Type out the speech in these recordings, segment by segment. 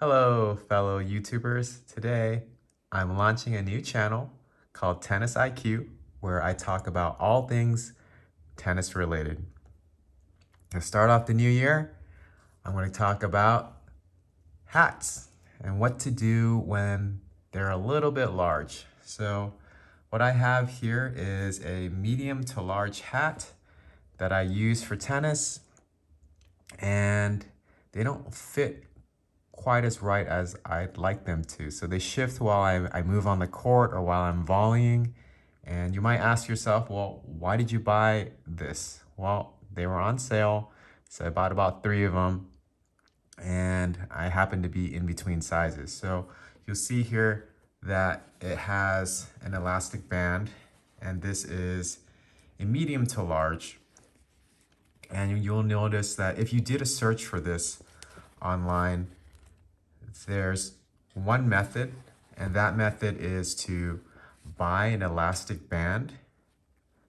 Hello, fellow YouTubers. Today, I'm launching a new channel called Tennis IQ, where I talk about all things tennis related. To start off the new year, I'm going to talk about hats and what to do when they're a little bit large. So, what I have here is a medium to large hat that I use for tennis, and they don't fit quite as right as I'd like them to. So they shift while I move on the court or while I'm volleying. And you might ask yourself, well, why did you buy this? Well, they were on sale, so I bought about 3 of them, and I happen to be in between sizes. So you'll see here that it has an elastic band, and this is a medium to large. And you'll notice that if you did a search for this online, there's one method, and that method is to buy an elastic band,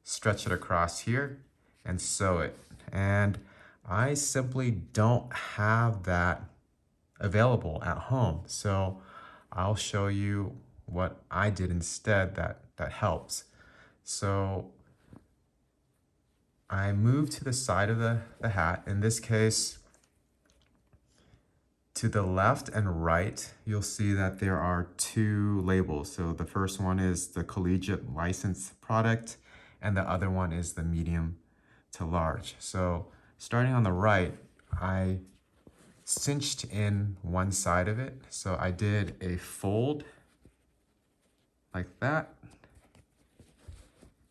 stretch it across here, and sew it. And I simply don't have that available at home. So I'll show you what I did instead that helps. So I moved to the side of the hat. In this case, to the left and right, you'll see that there are 2 labels. So the first one is the collegiate licensed product, and the other one is the medium to large. So starting on the right, I cinched in one side of it. So I did a fold like that,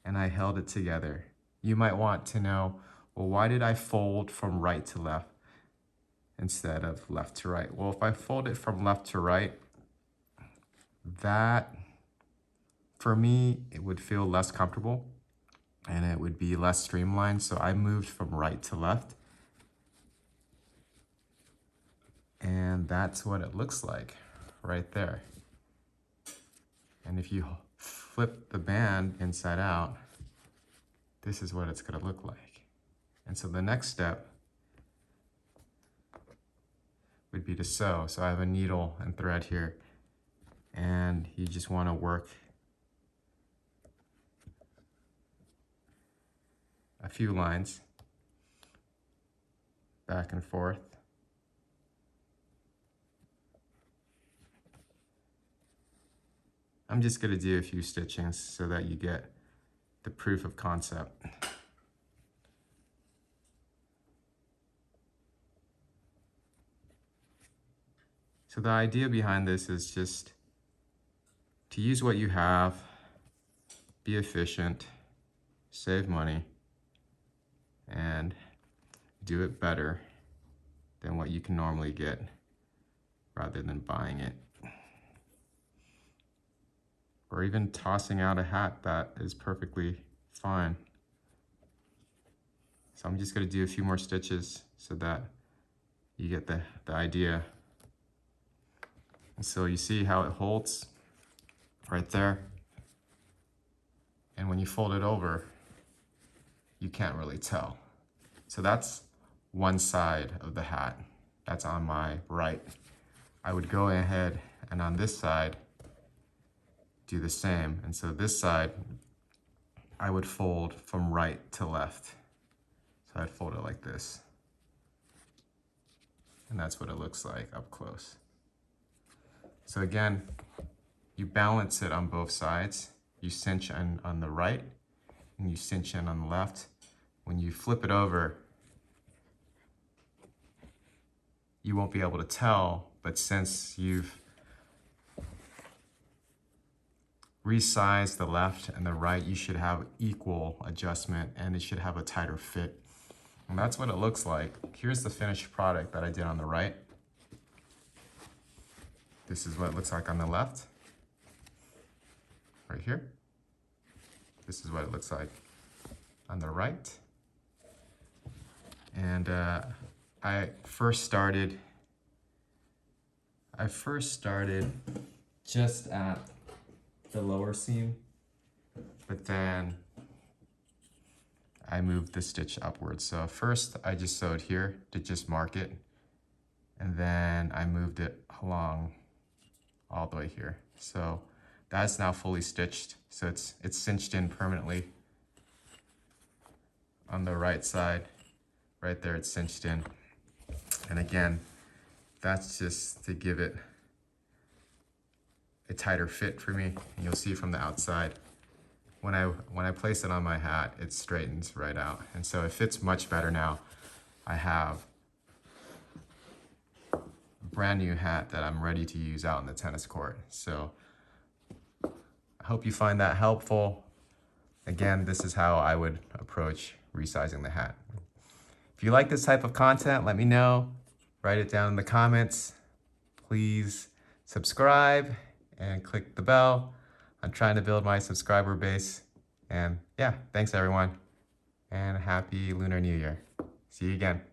and I held it together. You might want to know, well, why did I fold from right to left instead of left to right? Well, if I fold it from left to right, that, for me, it would feel less comfortable and it would be less streamlined. So I moved from right to left. And that's what it looks like right there. And if you flip the band inside out, this is what it's gonna look like. And so the next step would be to sew. So I have a needle and thread here, and you just want to work a few lines back and forth. I'm just going to do a few stitchings so that you get the proof of concept. So the idea behind this is just to use what you have, be efficient, save money, and do it better than what you can normally get rather than buying it. Or even tossing out a hat that is perfectly fine. So I'm just gonna do a few more stitches so that you get the idea. And so you see how it holds right there. And when you fold it over, you can't really tell. So that's one side of the hat. That's on my right. I would go ahead and on this side, do the same. And so this side, I would fold from right to left. So I'd fold it like this. And that's what it looks like up close. So again, you balance it on both sides. You cinch in on the right and you cinch in on the left. When you flip it over, you won't be able to tell, but since you've resized the left and the right, you should have equal adjustment and it should have a tighter fit. And that's what it looks like. Here's the finished product that I did on the right. This is what it looks like on the left, right here. This is what it looks like on the right. And I first started just at the lower seam, but then I moved the stitch upwards. So first I just sewed here to just mark it. and then I moved it along all the way here. So that's now fully stitched. So it's cinched in permanently on the right side. Right there, it's cinched in. And again, that's just to give it a tighter fit for me. And you'll see from the outside, when I place it on my hat, it straightens right out. And so it fits much better now. I have a brand new hat that I'm ready to use out on the tennis court. So I hope you find that helpful. Again, this is how I would approach resizing the hat. If you like this type of content, let me know. Write it down in the comments. Please subscribe and click the bell. I'm trying to build my subscriber base. And yeah, thanks everyone. And happy Lunar New Year. See you again.